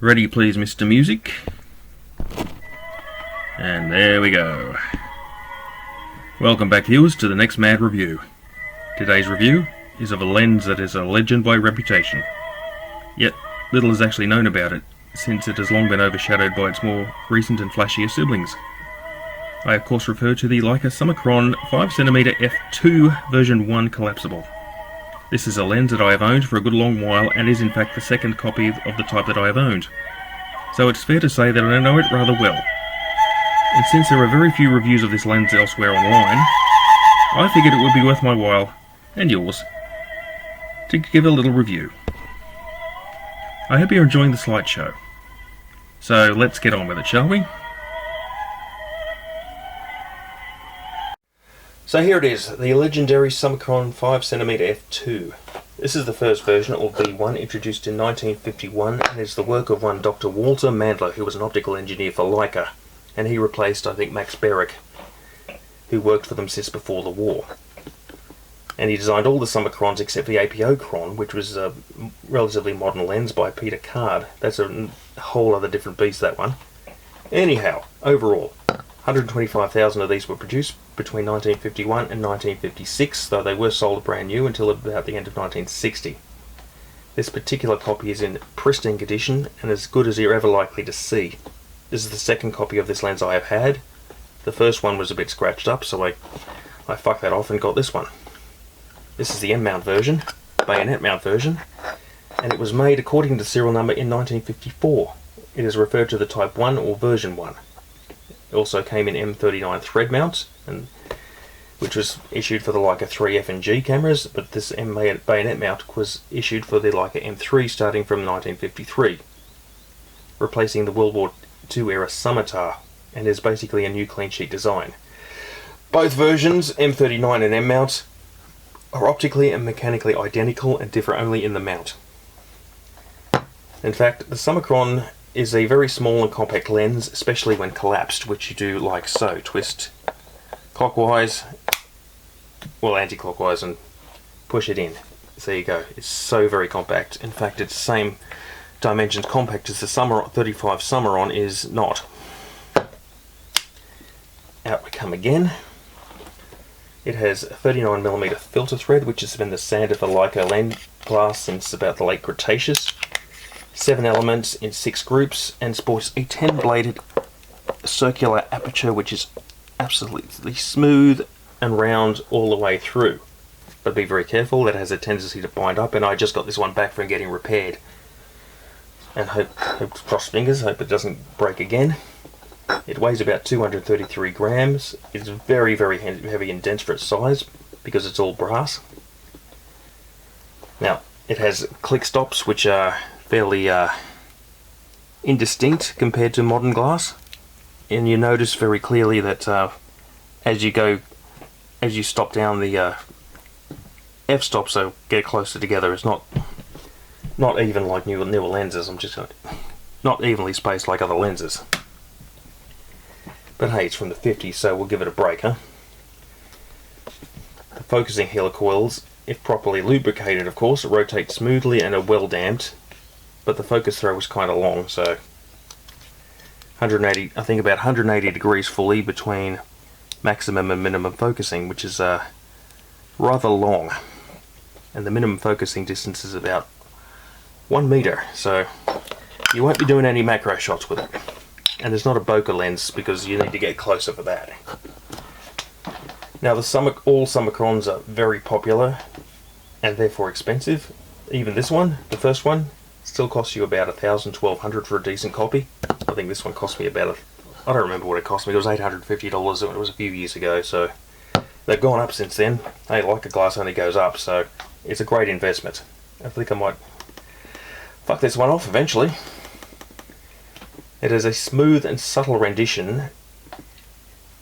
Ready please, Mr. Music. And there we go. Welcome back, viewers, to the next mad review. Today's review is of a lens that is a legend by reputation. Yet little is actually known about it, since it has long been overshadowed by its more recent and flashier siblings. I of course refer to the Leica Summicron 5cm f2 version 1 collapsible. This is a lens that I have owned for a good long while and is in fact the second copy of the type that I have owned. So it's fair to say that I know it rather well. And since there are very few reviews of this lens elsewhere online, I figured it would be worth my while, and yours, to give a little review. I hope you're enjoying the slideshow. So let's get on with it, shall we? So here it is, the legendary Summicron 5cm f2. This is the first version of the one introduced in 1951 and is the work of one Dr. Walter Mandler, who was an optical engineer for Leica, and he replaced, I think, Max Berwick, who worked for them since before the war. And he designed all the Summicrons except the APO-chron, which was a relatively modern lens by Peter Card. That's a whole other different beast, that one. Anyhow, overall, 125,000 of these were produced between 1951 and 1956, though they were sold brand new until about the end of 1960. This particular copy is in pristine condition and as good as you're ever likely to see. This is the second copy of this lens I have had. The first one was a bit scratched up, so I fucked that off and got this one. This is the M-mount version, bayonet mount version, and it was made according to serial number in 1954. It is referred to the Type 1 or version 1. It also came in M39 thread mounts, which was issued for the Leica 3F and G cameras, but this bayonet mount was issued for the Leica M3 starting from 1953, replacing the World War II era Scimitar, and is basically a new clean sheet design. Both versions, M39 and M mount, are optically and mechanically identical and differ only in the mount. In fact, the Summicron is a very small and compact lens, especially when collapsed, which you do like so. Twist clockwise, well, anti-clockwise, and push it in. So there you go. It's so very compact. In fact, it's the same dimensions compact as the 35 Summicron is not. Out we come again. It has a 39mm filter thread, which has been the standard for Leica lens glass since about the late Cretaceous. 7 elements in 6 groups, and sports a 10-bladed circular aperture which is absolutely smooth and round all the way through. But be very careful, that has a tendency to bind up, and I just got this one back from getting repaired. And cross fingers, hope it doesn't break again. It weighs about 233 grams. It's very, very heavy and dense for its size because it's all brass. Now, it has click stops which are fairly indistinct compared to modern glass, and you notice very clearly that as you stop down, the f-stops so get closer together. It's not even like newer lenses. I'm just not evenly spaced like other lenses. But hey, it's from the 50s, so we'll give it a break, huh? The focusing helicoils, if properly lubricated, of course, rotate smoothly and are well damped. But the focus throw was kind of long, so 180, I think about 180 degrees fully between maximum and minimum focusing, which is rather long. And the minimum focusing distance is about 1 meter, so you won't be doing any macro shots with it. And it's not a bokeh lens because you need to get closer for that. Now, all Summicrons are very popular and therefore expensive. Even this one, the first one, still costs you about $1,1200 for a decent copy. I think this one cost me about I don't remember what it cost me. It was $850. It was a few years ago, so they've gone up since then. Hey, Leica glass only goes up, so it's a great investment. I think I might fuck this one off eventually. It has a smooth and subtle rendition,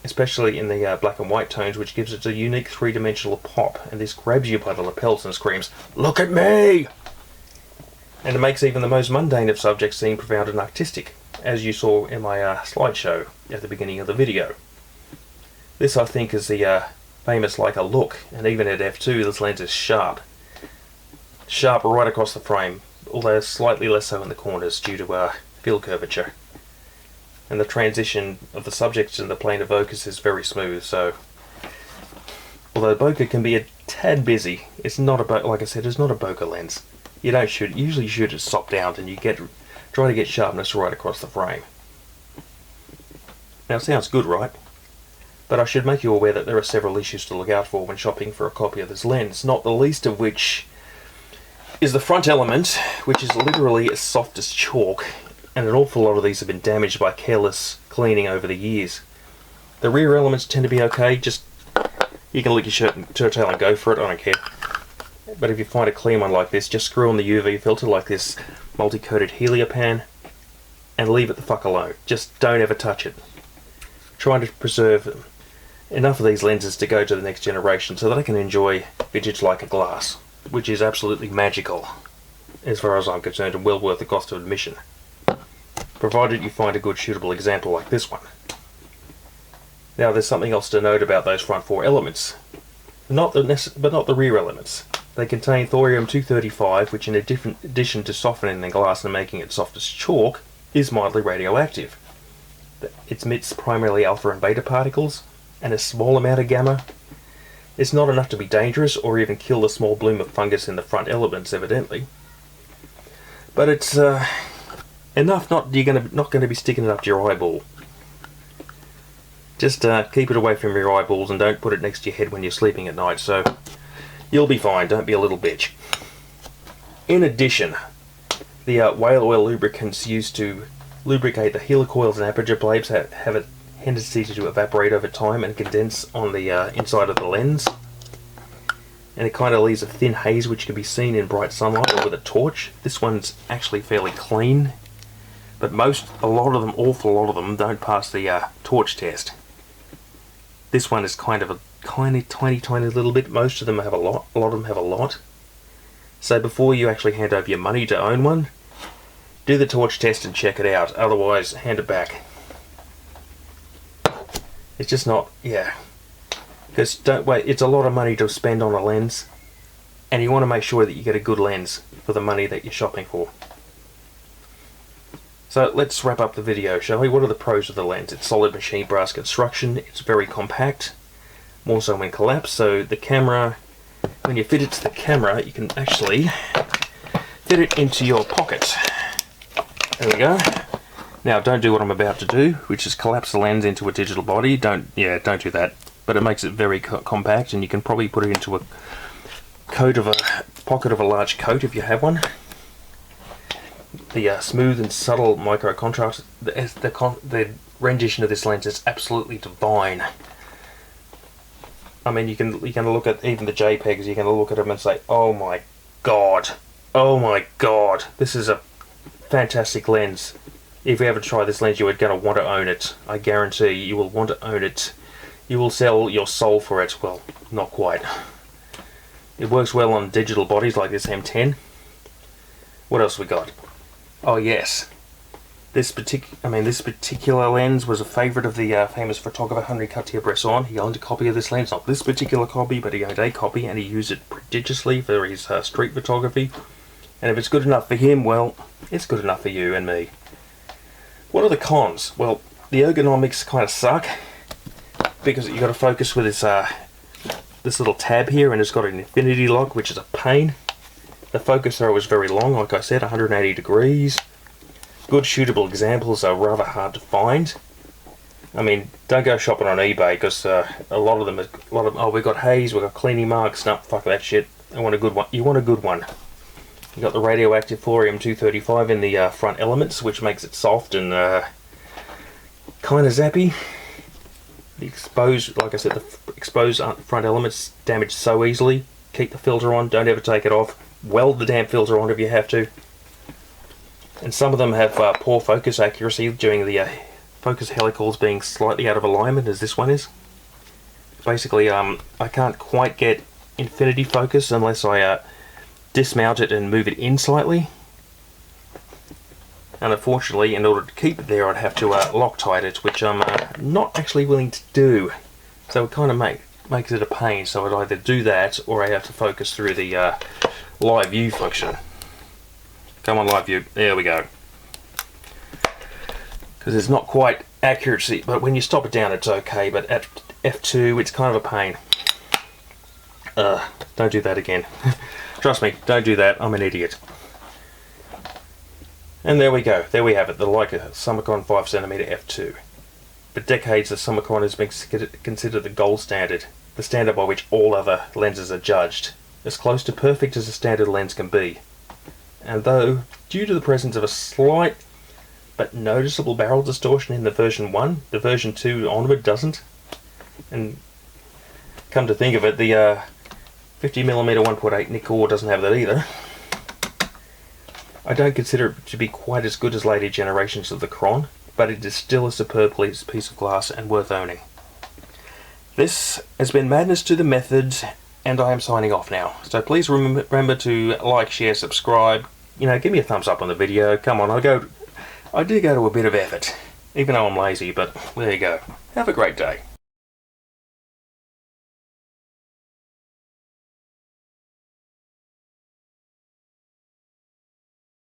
especially in the black and white tones, which gives it a unique three-dimensional pop, and this grabs you by the lapels and screams, "Look at me!" And it makes even the most mundane of subjects seem profound and artistic, as you saw in my slideshow at the beginning of the video. This, I think, is the famous Leica look, and even at f2 this lens is sharp. Sharp right across the frame, although slightly less so in the corners due to field curvature. And the transition of the subject in the plane of focus is very smooth, so although bokeh can be a tad busy, it's not a like I said, it's not a bokeh lens. You don't shoot, usually shoot it top down and you try to get sharpness right across the frame. Now it sounds good, right? But I should make you aware that there are several issues to look out for when shopping for a copy of this lens, not the least of which is the front element, which is literally as soft as chalk, and an awful lot of these have been damaged by careless cleaning over the years. The rear elements tend to be okay, just you can lick your shirt and tail and go for it, I don't care. But if you find a clean one like this, just screw on the UV filter like this multi-coated heliopan and leave it the fuck alone. Just don't ever touch it. Trying to preserve enough of these lenses to go to the next generation so that I can enjoy vintage Leica glass, which is absolutely magical as far as I'm concerned and well worth the cost of admission, provided you find a good shootable example like this one. Now there's something else to note about those front four elements, but not the rear elements. They contain thorium-235, which in addition to softening the glass and making it soft as chalk, is mildly radioactive. It emits primarily alpha and beta particles, and a small amount of gamma. It's not enough to be dangerous or even kill the small bloom of fungus in the front elements, evidently. But it's enough you're not going to be sticking it up to your eyeball. Just keep it away from your eyeballs and don't put it next to your head when you're sleeping at night, so you'll be fine, don't be a little bitch. In addition, the whale oil lubricants used to lubricate the helicoils and aperture blades have a tendency to evaporate over time and condense on the inside of the lens, and it kind of leaves a thin haze which can be seen in bright sunlight or with a torch. This one's actually fairly clean, but awful lot of them don't pass the torch test. This one is kind of a tiny little bit. Most of them have a lot of them have a lot. So before you actually hand over your money to own one, do the torch test and check it out, otherwise hand it back. It's just not, yeah. Because don't wait, it's a lot of money to spend on a lens, and you want to make sure that you get a good lens for the money that you're shopping for. So let's wrap up the video, shall we? What are the pros of the lens? It's solid machine brass construction, it's very compact, more so when collapsed, so the camera, when you fit it to the camera, you can actually fit it into your pocket. There we go. Now don't do what I'm about to do, which is collapse the lens into a digital body. Don't do that. But it makes it very compact, and you can probably put it into a pocket of a large coat if you have one. The smooth and subtle micro contrast, the rendition of this lens is absolutely divine. I mean, you can look at even the JPEGs. You can look at them and say, "Oh my god, this is a fantastic lens." If you ever try this lens, you are going to want to own it. I guarantee you will want to own it. You will sell your soul for it. Well, not quite. It works well on digital bodies like this M10. What else we got? Oh yes, this particular lens was a favourite of the famous photographer Henri Cartier-Bresson. He owned a copy of this lens, not this particular copy, but he owned a copy, and he used it prodigiously for his street photography. And if it's good enough for him, well, it's good enough for you and me. What are the cons? Well, the ergonomics kind of suck, because you've got to focus with this little tab here, and it's got an infinity lock, which is a pain. The focus throw is very long, like I said, 180 degrees. Good shootable examples are rather hard to find. I mean, don't go shopping on eBay, because a lot of them, oh, we've got haze, we've got cleaning marks. No, fuck that shit. I want a good one. You want a good one. You got the radioactive thorium-235 in the front elements, which makes it soft and kind of zappy. The exposed, like I said, the exposed front elements damage so easily. Keep the filter on, don't ever take it off. Weld the damn filter on if you have to. And some of them have poor focus accuracy during the focus helicoils being slightly out of alignment, as this one is. Basically, I can't quite get infinity focus unless I dismount it and move it in slightly. And unfortunately, in order to keep it there, I'd have to Loctite it, which I'm not actually willing to do. So it kind of makes it a pain. So I'd either do that, or I have to focus through the live view function. Come on, live view. There we go. because it's not quite accuracy, but when you stop it down it's okay, but at f2 it's kind of a pain. Don't do that again. Trust me, don't do that, I'm an idiot. And there we go, there we have it, the Leica Summicron 5cm f2. For decades the Summicron has been considered the gold standard, the standard by which all other lenses are judged, as close to perfect as a standard lens can be. And though, due to the presence of a slight but noticeable barrel distortion in the version 1, the version 2 onward doesn't. And come to think of it, the 50mm 1.8 Nikkor doesn't have that either. I don't consider it to be quite as good as later generations of the Chron, but it is still a superb piece of glass and worth owning. This has been Madness to the Methods, and I am signing off now. So please remember to like, share, subscribe. You know, give me a thumbs up on the video. Come on, I do go to a bit of effort, even though I'm lazy, but there you go. Have a great day.